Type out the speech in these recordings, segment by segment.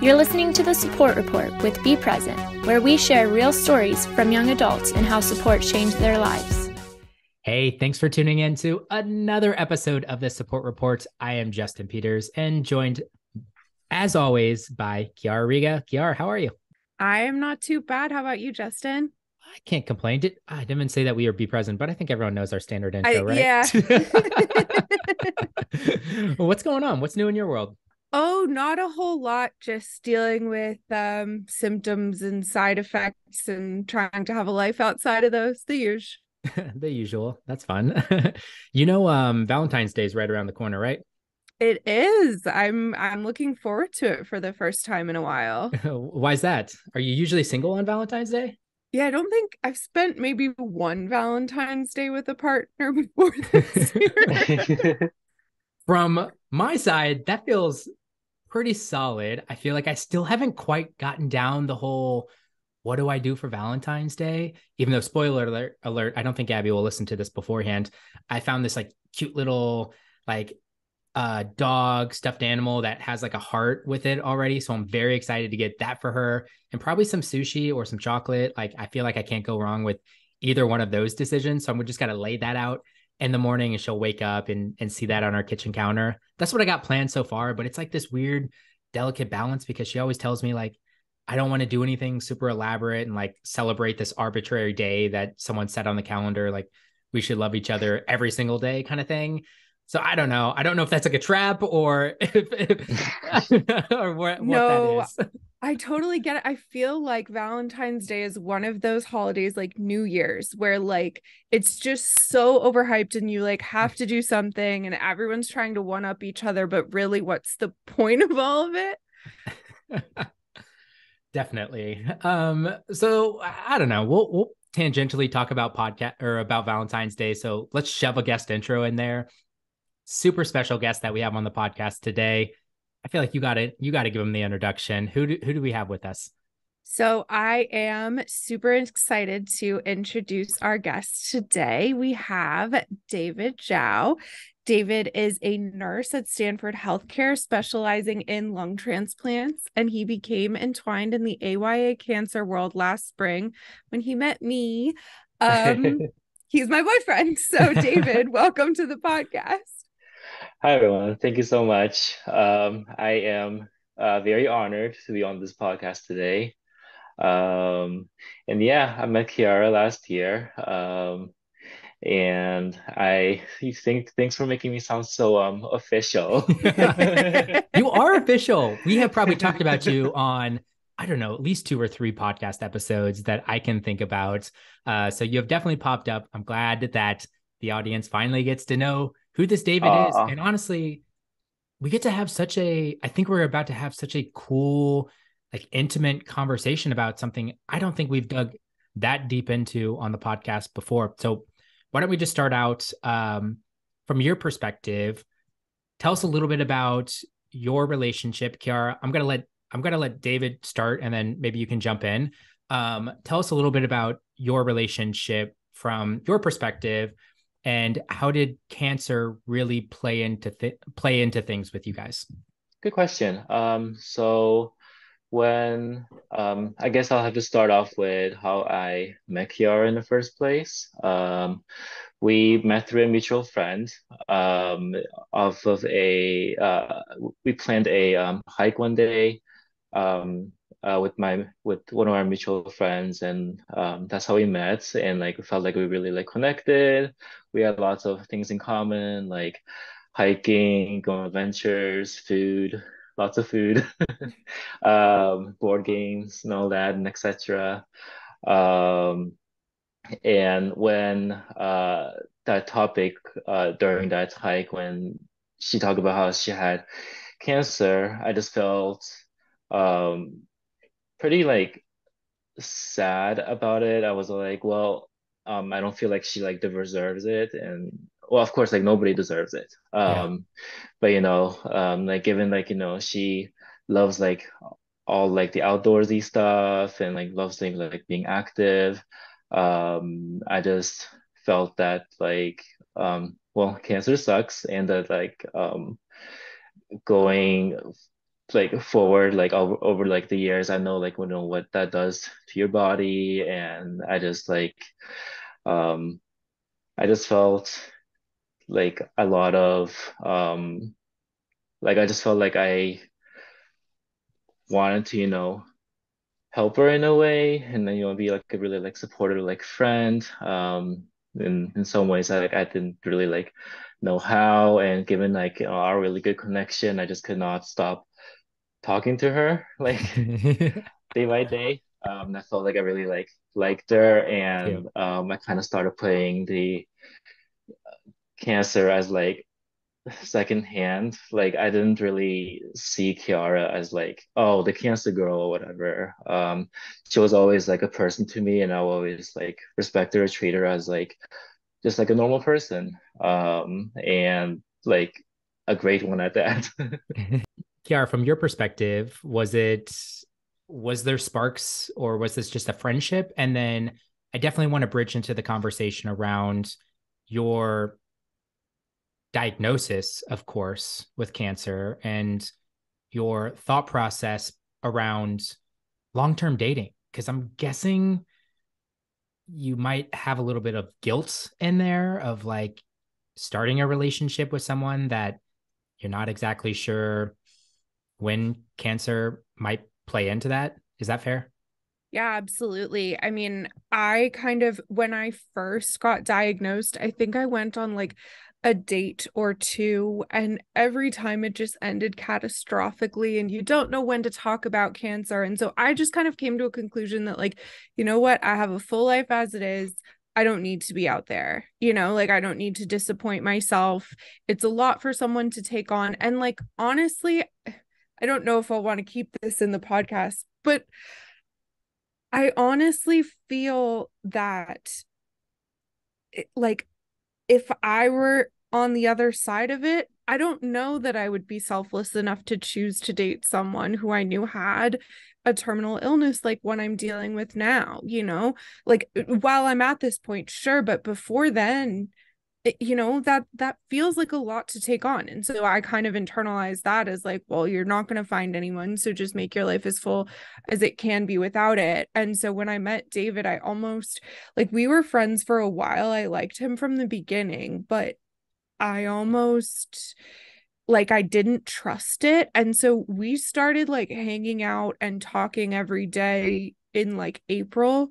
You're listening to The Support Report with Be Present, where we share real stories from young adults and how support changed their lives. Hey, thanks for tuning in to another episode of The Support Report. I am Justin Peters and joined, as always, by Kiara Riga. Kiara, how are you? I am not too bad. How about you, Justin? I can't complain. I didn't say that we are Be Present, but I think everyone knows our standard intro, right? Yeah. Well, what's going on? What's new in your world? Oh, not a whole lot. Just dealing with symptoms and side effects and trying to have a life outside of those. The usual. The usual. That's fun. Valentine's Day is right around the corner, right? It is. I'm looking forward to it for the first time in a while. Why is that? Are you usually single on Valentine's Day? Yeah, I don't think I've spent maybe one Valentine's Day with a partner before this year. From my side, that feels pretty solid. I feel like I still haven't quite gotten down the whole what do I do for Valentine's Day? Even though spoiler alert, I don't think Abby will listen to this beforehand. I found this like cute little like dog stuffed animal that has like a heart with it already. So I'm very excited to get that for her and probably some sushi or some chocolate. Like I feel like I can't go wrong with either one of those decisions. So I'm just gotta lay that out in the morning and she'll wake up and see that on our kitchen counter. That's what I got planned so far, but it's like this weird, delicate balance because she always tells me like, I don't want to do anything super elaborate and like celebrate this arbitrary day that someone set on the calendar. Like we should love each other every single day kind of thing. So I don't know. I don't know if that's like a trap or or what that is. I totally get it. I feel like Valentine's Day is one of those holidays like New Year's where like it's just so overhyped and you like have to do something and everyone's trying to one up each other, but really what's the point of all of it? Definitely. So I don't know. We'll tangentially talk about podcast or about Valentine's Day. So let's shove a guest intro in there. Super special guest that we have on the podcast today. I feel like you got to give him the introduction. Who do we have with us? So I am super excited to introduce our guest today. We have David Zhao. David is a nurse at Stanford Healthcare specializing in lung transplants, and he became entwined in the AYA cancer world last spring when he met me. He's my boyfriend. So David, welcome to the podcast. Hi, everyone. Thank you so much. I am very honored to be on this podcast today. And yeah, I met Kiara last year. And I think thanks for making me sound so official. You are official. We have probably talked about you on, I don't know, at least 2 or 3 podcast episodes that I can think about. So you have definitely popped up. I'm glad that the audience finally gets to know who this David is. And honestly, we get to have I think we're about to have such a cool, like intimate conversation about something I don't think we've dug that deep into on the podcast before. So why don't we just start out from your perspective? Tell us a little bit about your relationship, Kiara. I'm gonna let David start and then maybe you can jump in. Tell us a little bit about your relationship from your perspective. And how did cancer really play into things with you guys? Good question. So when I guess I'll have to start off with how I met Kiara in the first place. We met through a mutual friend. Off of we planned a hike one day. With one of our mutual friends, and that's how we met. And like we felt like we really like connected. We had lots of things in common, like hiking, going on adventures, food, lots of food, board games and all that, and etc. Um, and when that topic during that hike, when she talked about how she had cancer, I just felt um pretty like sad about it. I was like, well, I don't feel like she like deserves it, and well, of course, like nobody deserves it. Yeah. But like given like she loves like all like the outdoorsy stuff and like loves like being active. I just felt that like well, cancer sucks, and that like going like forward like over like the years, I know like what that does to your body, and um I just felt like a lot of like I just felt like I wanted to, help her in a way, and then be like a really like supportive like friend. In some ways I didn't really like know how, and given like our really good connection, I just could not stop talking to her like day by day. I felt like I really liked her, Cute. and I kind of started playing the cancer as like secondhand. Like I didn't really see Kiara as like, oh, the cancer girl or whatever. She was always like a person to me, and I always like respect her, treat her as like just like a normal person. And like a great one at that. Kiara, from your perspective, was there sparks, or was this just a friendship? And then I definitely want to bridge into the conversation around your diagnosis, of course, with cancer, and your thought process around long-term dating. Because I'm guessing you might have a little bit of guilt in there of like starting a relationship with someone that you're not exactly sure when cancer might play into that. Is that fair? Yeah, absolutely. I mean, I kind of, when I first got diagnosed, I think I went on like a date or two, and every time it just ended catastrophically, and you don't know when to talk about cancer. And so I just kind of came to a conclusion that, like, you know what? I have a full life as it is. I don't need to be out there, like I don't need to disappoint myself. It's a lot for someone to take on. And like, honestly, I don't know if I'll want to keep this in the podcast, but I honestly feel that like if I were on the other side of it, I don't know that I would be selfless enough to choose to date someone who I knew had a terminal illness like what I'm dealing with now. Like while I'm at this point, sure, but before then, that feels like a lot to take on. And so I kind of internalize that as like, well, you're not going to find anyone, so just make your life as full as it can be without it. And so when I met David, I almost, like, we were friends for a while. I liked him from the beginning, but I almost, like, I didn't trust it. And so we started like hanging out and talking every day in like April.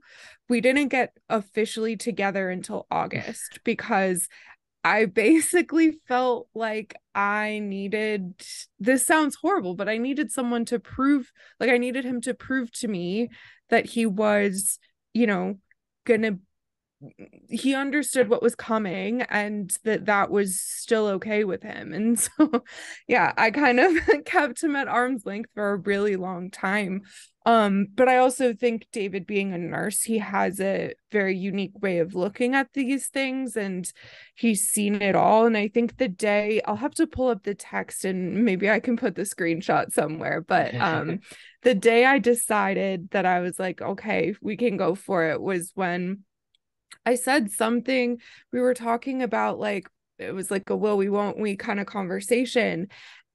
We didn't get officially together until August because I basically felt like I needed, this sounds horrible, but I needed someone to prove, like, I needed him to prove to me that he was, you know, gonna, he understood what was coming and that was still okay with him. And so, yeah, I kind of kept him at arm's length for a really long time. But I also think David, being a nurse, he has a very unique way of looking at these things, and he's seen it all. And I think the day, I'll have to pull up the text and maybe I can put the screenshot somewhere, but the day I decided that I was like, okay, we can go for it, was when I said something. We were talking about, like, it was like a will we won't we kind of conversation.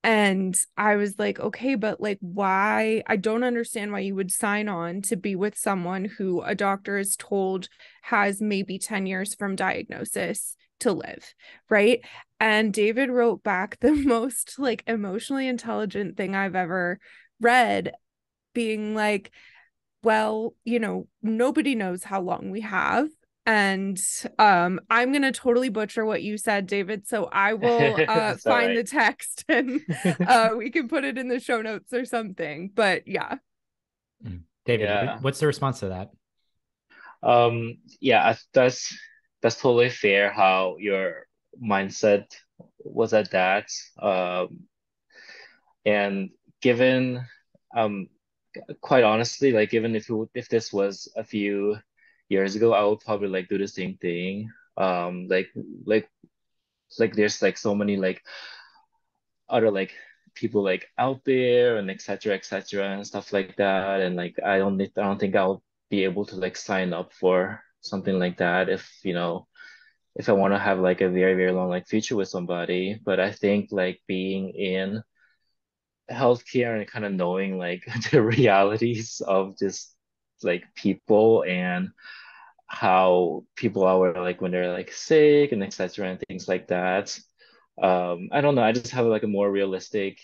And I was like, okay, but like, why? I don't understand why you would sign on to be with someone who a doctor is told has maybe 10 years from diagnosis to live, right? And David wrote back the most like emotionally intelligent thing I've ever read, being like, well, nobody knows how long we have. And I'm gonna totally butcher what you said, David, so I will It's all find right. the text and we can put it in the show notes or something. But yeah. David, Yeah. what's the response to that? Yeah, that's totally fair how your mindset was at that. And given um quite honestly, like given if this was a few years ago, I would probably like do the same thing. Like there's like so many like other like people like out there, and etc and stuff like that, and like I don't think I'll be able to like sign up for something like that if I want to have like a very long like future with somebody. But I think like being in healthcare and kind of knowing like the realities of just like people and how people are like when they're like sick and etc. and things like that. I don't know. I just have like a more realistic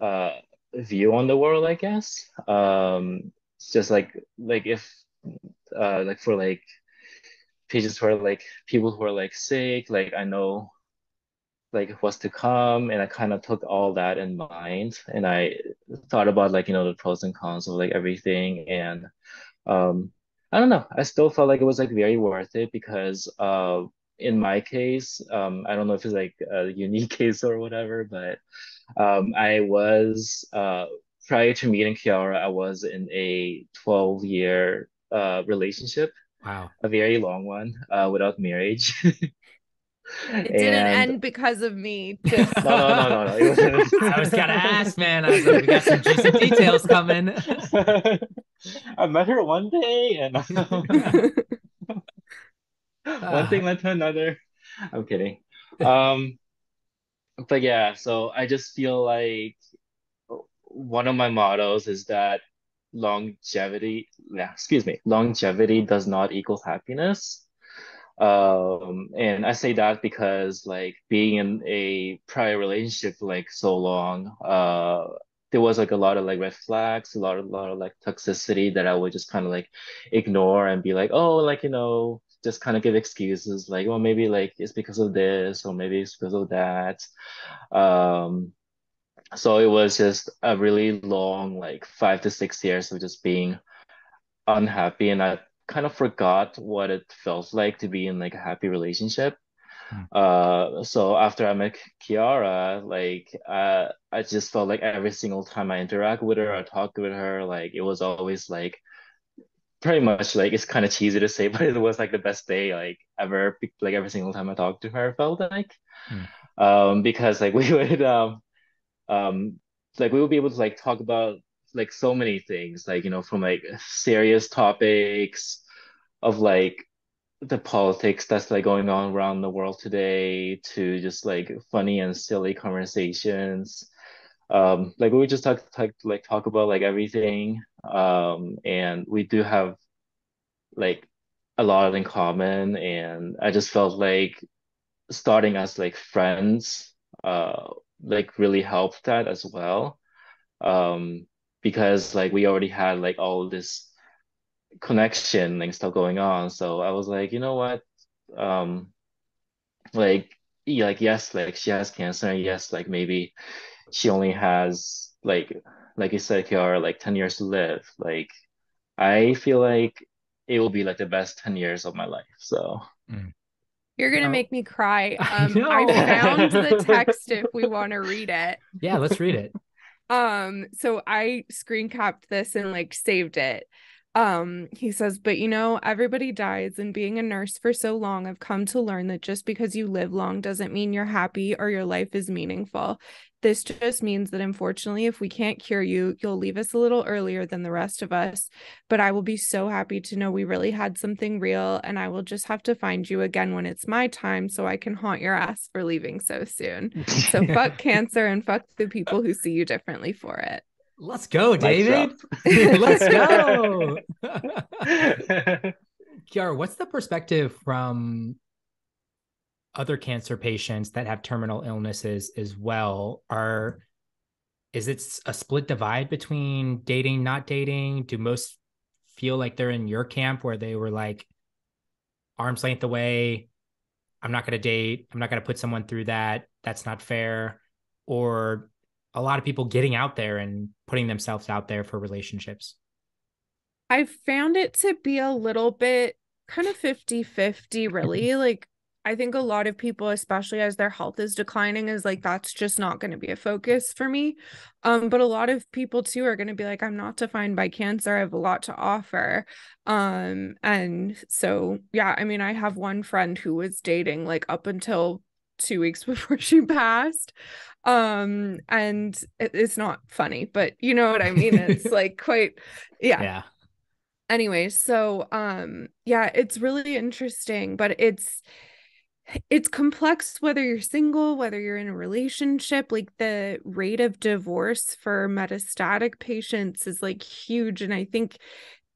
uh view on the world, I guess. It's just like if like for like patients who are like people who are like sick, like I know like what's to come, and I kind of took all that in mind, and I thought about like the pros and cons of like everything, and um I don't know, I still felt like it was like very worth it because in my case, I don't know if it's like a unique case or whatever, but I was prior to meeting Kiara, I was in a 12-year relationship, Wow. a very long one, without marriage. It didn't And end because of me. Just no, it wasn't. I was gonna ask, man. I was like, we got some juicy details coming. I met her one day, and one Ah, thing led to another. I'm kidding. Um, but yeah, so I just feel like one of my mottos is that longevity does not equal happiness. And I say that because like being in a prior relationship for like so long, there was like a lot of like red flags, a lot of like toxicity that I would just kind of like ignore and be like, oh, like just kind of give excuses like, well, maybe like it's because of this or maybe it's because of that. Um, so it was just a really long, like 5 to 6 years of just being unhappy, and I kind of forgot what it felt like to be in like a happy relationship. hmm. So after I met Kiara, like I just felt like every single time I interact with her or talk with her, like it was always like pretty much like it's kind of cheesy to say, but it was like the best day like ever. Like every single time I talked to her, I felt Hmm. because like we would um like we would be able to like talk about like so many things, like from like serious topics of like the politics that's like going on around the world today to just like funny and silly conversations. Like we would just talk about like everything. And we do have like a lot in common, and I just felt like starting as like friends uh like really helped that as well. um because like we already had like all this connection and stuff going on, so I was like, you know what, um like yeah, like yes, like she has cancer, and yes, like maybe she only has like you said, Kiara, like 10 years to live. Like I feel like it will be like the best 10 years of my life, so Hmm. you're gonna No, make me cry. I I know. found the text if we want to read it. Yeah, let's read it. So I screen capped this and like saved it. He says, but everybody dies, and being a nurse for so long, I've come to learn that just because you live long doesn't mean you're happy or your life is meaningful. This just means that unfortunately, if we can't cure you, you'll leave us a little earlier than the rest of us. But I will be so happy to know we really had something real, and I will just have to find you again when it's my time so I can haunt your ass for leaving so soon. So fuck cancer and fuck the people who see you differently for it. Let's go, mic David. drop. Let's go. Kiara, what's the perspective from other cancer patients that have terminal illnesses as well? Is it a split divide between dating, not dating? Do most feel like they're in your camp where they were like arm's length away? I'm not going to date. I'm not going to put someone through that. That's not fair. Or a lot of people getting out there and putting themselves out there for relationships. I found it to be a little bit kind of 50-50, really. Like, I think a lot of people, especially as their health is declining, is like, that's just not going to be a focus for me. But a lot of people too are going to be like, I'm not defined by cancer. I have a lot to offer. And so, yeah, I mean, I have one friend who was dating like up until 2 weeks before she passed. And it's not funny, but you know what I mean? It's like quite, yeah. Yeah. Anyway, so yeah, it's really interesting, but it's complex whether you're single, whether you're in a relationship. Like the rate of divorce for metastatic patients is like huge. And I think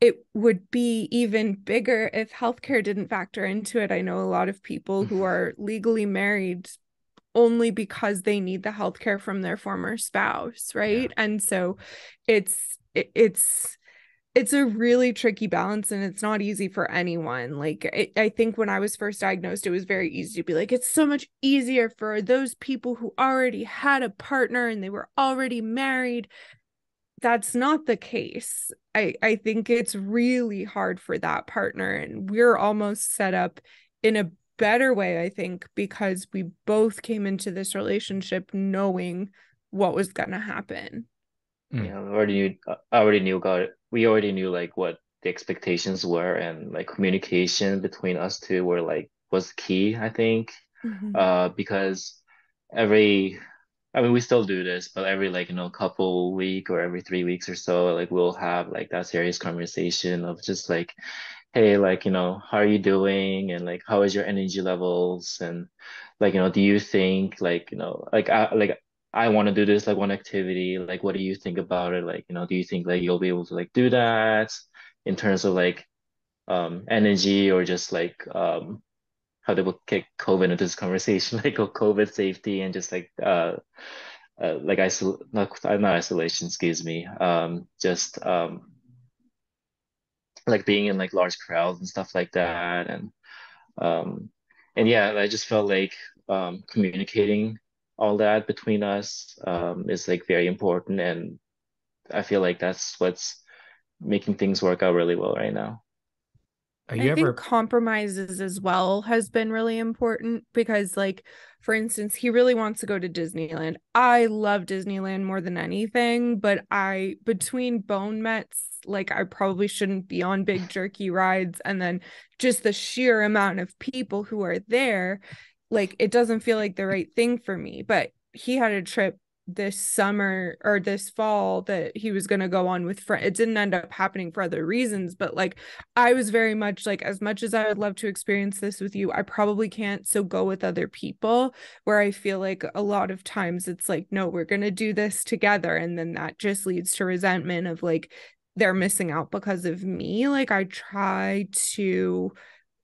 it would be even bigger if healthcare didn't factor into it. I know a lot of people who are legally married only because they need the healthcare from their former spouse, right? Yeah. And so it's a really tricky balance, and it's not easy for anyone. Like I think when I was first diagnosed, it was very easy to be like, it's so much easier for those people who already had a partner and they were already married. That's not the case. I think it's really hard for that partner, and we're almost set up in a better way, I think, because we both came into this relationship knowing what was going to happen. Yeah, we already knew like what the expectations were, and like communication between us two were like was key, I think. Mhm. Because every I mean we still do this, but every like couple week or every 3 weeks or so, like we'll have like that serious conversation of just like, hey, like, how are you doing? And like, how is your energy levels? And like, do you think like, I want to do this like one activity, like what do you think about it? Like, do you think like you'll be able to like do that in terms of like energy, or just like how they will kick COVID into this conversation, like COVID safety and just like not isolation, excuse me. Just like being in like large crowds and stuff like that. Um and yeah, I just felt like communicating all that between us is like very important, and I feel like that's what's making things work out really well right now. Are I you think ever compromises as well has been really important because, like, for instance, he really wants to go to Disneyland. I love Disneyland more than anything, but between bone mets, like, I probably shouldn't be on big jerky rides. And then just the sheer amount of people who are there, like, it doesn't feel like the right thing for me. But he had a trip this summer or this fall that he was going to go on with friends. It didn't end up happening for other reasons, but like, I was very much like, as much as I would love to experience this with you, I probably can't. So go with other people, where I feel like a lot of times it's like, no, we're going to do this together. And then that just leads to resentment of like, they're missing out because of me. Like, I try to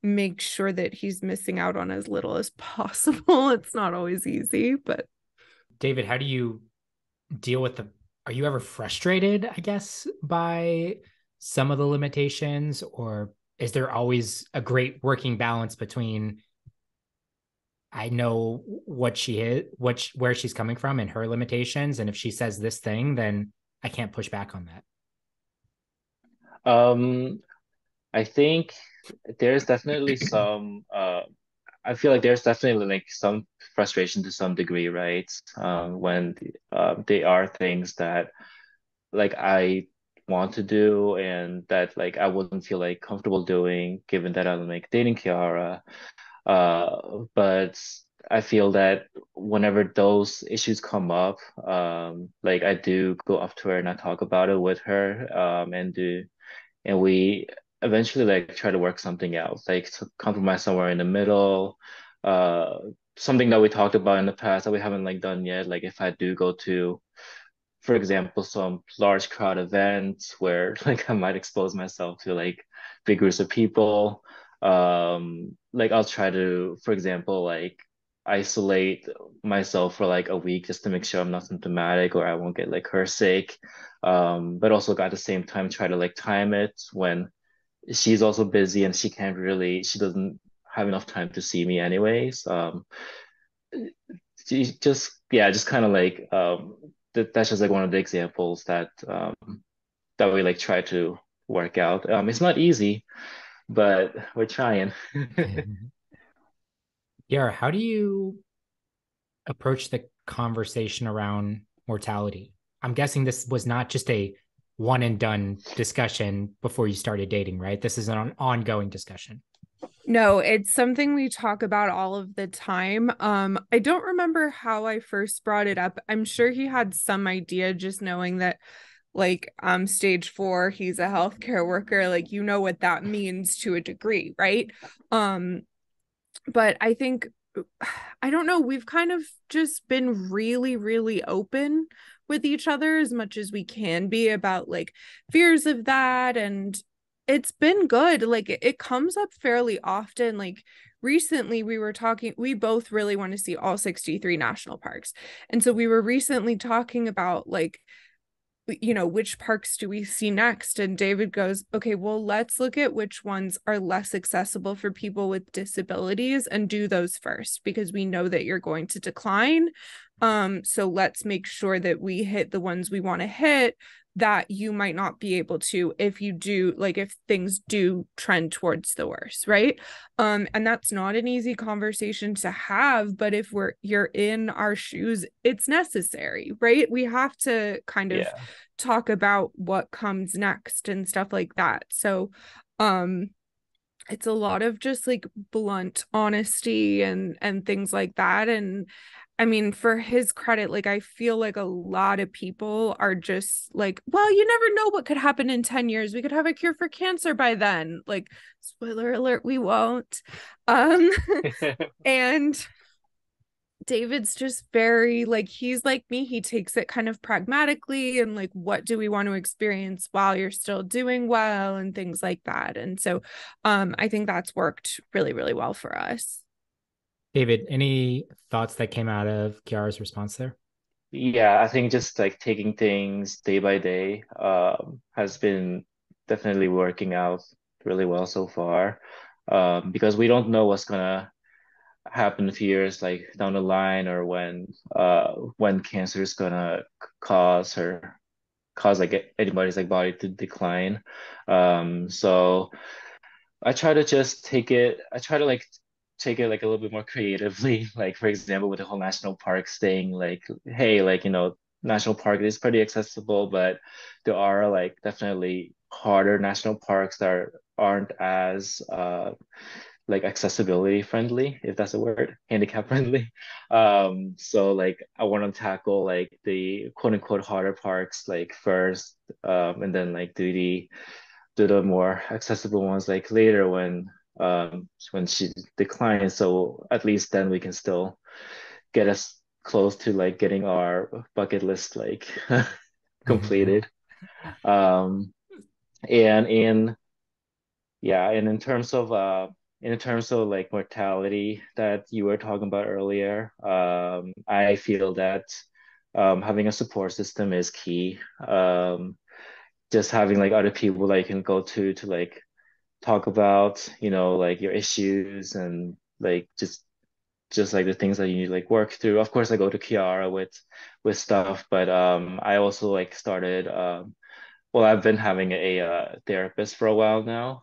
make sure that he's missing out on as little as possible. It's not always easy, but David, how do you deal with are you ever frustrated, I guess, by some of the limitations, or is there always a great working balance between I know what she is, where she's coming from and her limitations, and if she says this thing, then I can't push back on that. um I think there's definitely some I feel like there's definitely like some frustration to some degree, right? When they are things that like I want to do, and that like I wouldn't feel like comfortable doing given that I'm like dating Kiara. But I feel that whenever those issues come up, like I do go up to her and I talk about it with her, and we eventually like try to work something out, like to compromise somewhere in the middle. Uh, Something that we talked about in the past that we haven't like done yet. Like if I do go to, for example, some large crowd event where like I might expose myself to like big groups of people. Like I'll try to, for example, like isolate myself for like a week just to make sure I'm not symptomatic or I won't get like her sick. But also at the same time try to like time it when she's also busy and she doesn't have enough time to see me anyways. She just yeah, just kind of like that's just like one of the examples that we like try to work out. It's not easy, but we're trying. Yara, how do you approach the conversation around mortality? I'm guessing this was not just a one and done discussion before you started dating, right? This is an ongoing discussion. no, it's something we talk about all of the time. I don't remember how I first brought it up. I'm sure he had some idea, just knowing that like stage 4, he's a healthcare worker, like, you know what that means to a degree, right? um But I think, I don't know, we've kind of just been really, really open with each other as much as we can be about like fears of that. And it's been good. Like it comes up fairly often. Like recently we were talking, we both really want to see all 63 national parks. And so we were recently talking about like, you know, which parks do we see next? And David goes, okay, well, let's look at which ones are less accessible for people with disabilities and do those first, because we know that you're going to decline. So let's make sure that we hit the ones we want to hit that you might not be able to if you do, like if things do trend towards the worst, right? And that's not an easy conversation to have, but if you're in our shoes, it's necessary, right? We have to kind of Yeah. talk about what comes next and stuff like that. So it's a lot of just like blunt honesty and things like that. And I mean, for his credit, like I feel like a lot of people are just like, well, you never know what could happen in 10 years. We could have a cure for cancer by then. Like, spoiler alert, we won't. And David's just very like, he's like me, he takes it kind of pragmatically and like, what do we want to experience while you're still doing well and things like that. And so I think that's worked really, really well for us. David, any thoughts that came out of Kiara's response there? Yeah, I think just like taking things day by day has been definitely working out really well so far. Because we don't know what's gonna happen a few years like down the line, or when cancer is gonna cause like anybody's like body to decline. So I try to just I try to like take it like a little bit more creatively. Like for example, with the whole national parks thing, like, hey, like, national park is pretty accessible, but there are like definitely harder national parks that aren't as like accessibility friendly, if that's a word, handicap friendly. So like I want to tackle like the quote unquote harder parks like first, and then like do the more accessible ones like later when she declines. So at least then we can still get us close to like getting our bucket list like completed. Um, and in Yeah, and in terms of like mortality that you were talking about earlier, I feel that having a support system is key. Just having like other people that you can go to like talk about, like your issues and like just like the things that you need to like work through. Of course, I go to Kiara with stuff, but I also like started well, I've been having a therapist for a while now,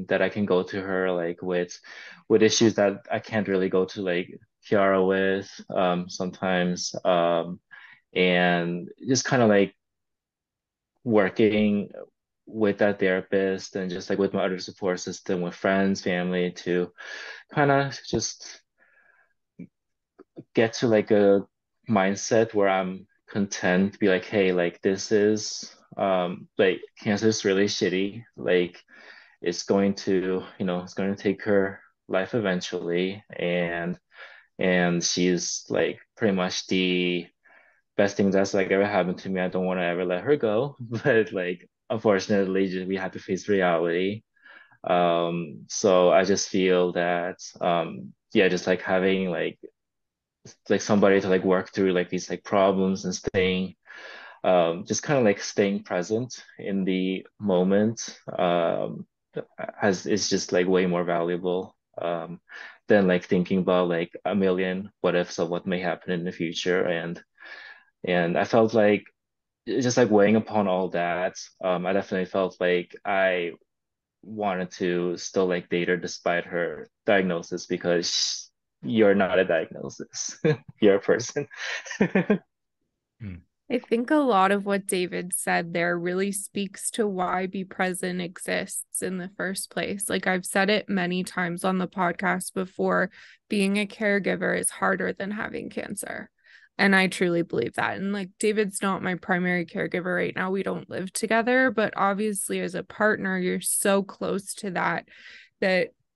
that I can go to her like with issues that I can't really go to like Kiara with sometimes, and just kind of like working with that therapist and just like with my other support system with friends, family to kind of just get to like a mindset where I'm content to be like, hey, like this is like cancer is really shitty. Like it's going to take her life eventually, and she's like pretty much the best thing that's like ever happened to me. I don't want to ever let her go, but like unfortunately we have to face reality. So I just feel that yeah, just like having like somebody to like work through like these like problems and staying just kind of like staying present in the moment has is just like way more valuable than like thinking about like a million what ifs of what may happen in the future. And I felt like just like weighing upon all that, I definitely felt like I wanted to still like date her despite her diagnosis, because you're not a diagnosis. You're a person. Hmm. I think a lot of what David said there really speaks to why Be Present exists in the first place. Like I've said it many times on the podcast before, being a caregiver is harder than having cancer. And I truly believe that. And like David's not my primary caregiver right now. We don't live together, but obviously as a partner, you're so close to that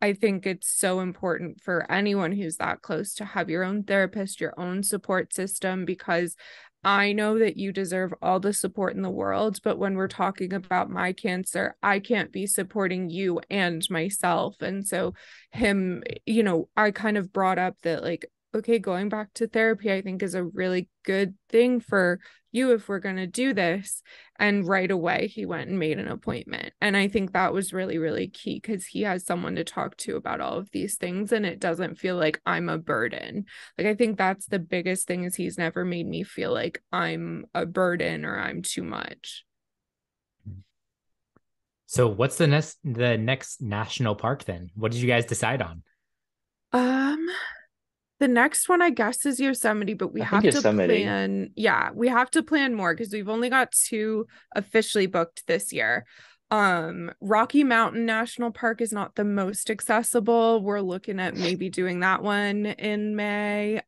I think it's so important for anyone who's that close to have your own therapist, your own support system, because I know that you deserve all the support in the world. But when we're talking about my cancer, I can't be supporting you and myself. And so, I kind of brought up that, like, okay, going back to therapy, I think is a really good thing for you if we're going to do this. And right away, he went and made an appointment. And I think that was really, really key because he has someone to talk to about all of these things. And it doesn't feel like I'm a burden. Like, I think that's the biggest thing is he's never made me feel like I'm a burden or I'm too much. So what's the next national park then? What did you guys decide on? Um, The next one, I guess, is Yosemite, but we I think have to Yosemite. plan. Yeah, we have to plan more because we've only got two officially booked this year. Rocky Mountain National Park is not the most accessible. We're looking at maybe doing that one in May.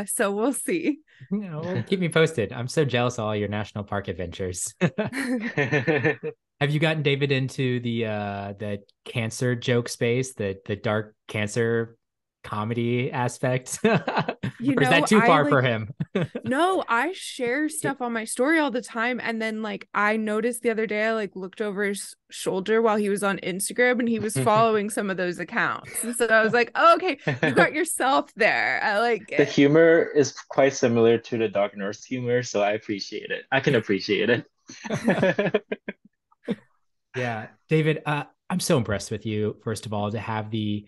So we'll see. Well, keep me posted. I'm so jealous of all your national park adventures. Have you gotten David into the cancer joke space, the dark cancer comedy aspect? Or is that too I far for like him? no, I share stuff on my story all the time. And then like I noticed the other day, I like looked over his shoulder while he was on Instagram and he was following some of those accounts. And so I was like, oh, okay, you got yourself there. I like The it. humor is quite similar to the Dark Nurse humor, so I appreciate it. I can appreciate it. Yeah, David, I'm so impressed with you, first of all, to have the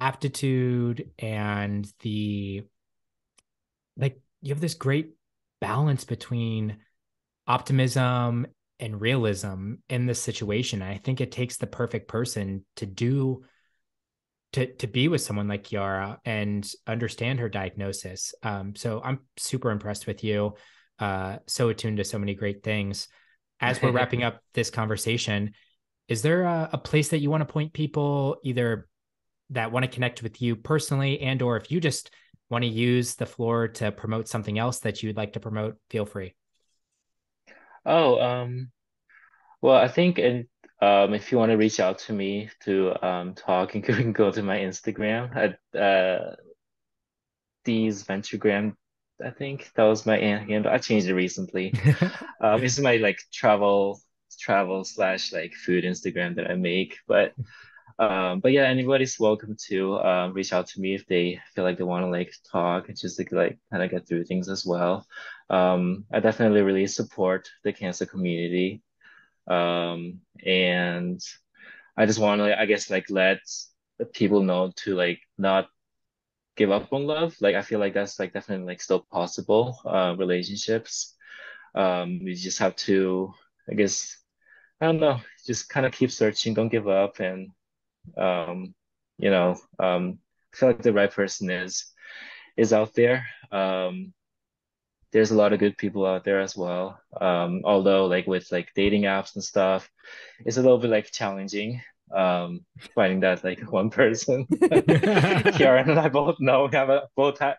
aptitude and the like you have this great balance between optimism and realism in this situation. And I think it takes the perfect person to be with someone like Kiara and understand her diagnosis. So I'm super impressed with you. So attuned to so many great things. As we're wrapping up this conversation, is there a place that you want to point people either that want to connect with you personally and or if you just want to use the floor to promote something else that you'd like to promote, feel free. Oh, well, I think if you want to reach out to me to talk, you can go to my Instagram at D's Venturegram. I think that was my handle. I changed it recently. It's my like travel slash like food Instagram that I make. But yeah, anybody's welcome to reach out to me if they feel like they want to like talk and just like kind of get through things as well. I definitely really support the cancer community. And I just want to, I guess, like let the people know to like not give up on love. Like I feel like that's like definitely like still possible, relationships. You just have to, I guess, I don't know, just kind of keep searching, don't give up, and um, I feel like the right person is out there. There's a lot of good people out there as well. Although like with like dating apps and stuff, it's a little bit like challenging. Finding that like one person. Kiara and I both know we have both had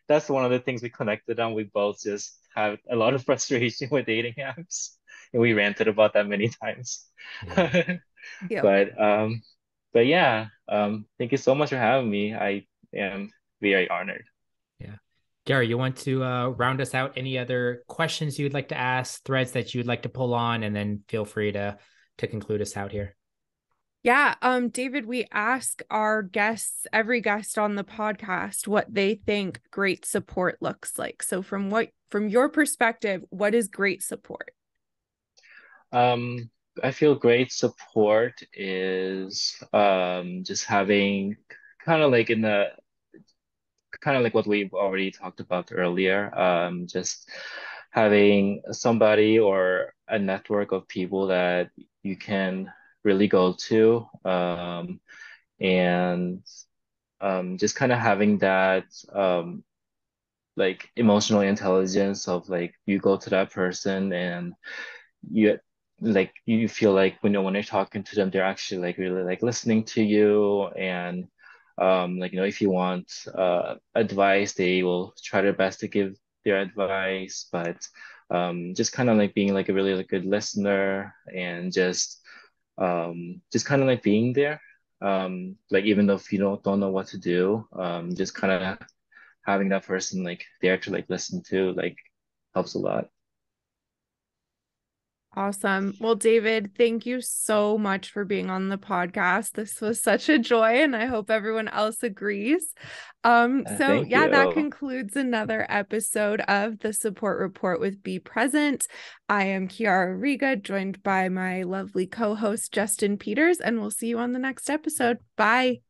that's one of the things we connected on. We both just have a lot of frustration with dating apps. And we ranted about that many times. Yeah. Yep. But yeah, thank you so much for having me. I am very honored. Yeah. Gary, you want to round us out? Any other questions you'd like to ask, threads that you'd like to pull on, and then feel free to conclude us out here. Yeah, David, we ask our guests, every guest on the podcast, what they think great support looks like. So from your perspective, what is great support? Um, I feel great support is just having kind of like in the kind of like what we've already talked about earlier, just having somebody or a network of people that you can really go to, and just kind of having that like emotional intelligence of like you go to that person and you you feel like when you're talking to them they're actually like really like listening to you, and like if you want advice they will try their best to give their advice, but just kind of like being like a really like, good listener and just kind of like being there. Like even though if you don't know what to do, just kind of having that person like there to like listen to like helps a lot. Awesome. Well, David, thank you so much for being on the podcast. This was such a joy, and I hope everyone else agrees. So Thank yeah, that you. concludes another episode of the Support Report with Be Present. I am Kiara Riga, joined by my lovely co-host Justin Peters, and we'll see you on the next episode. Bye.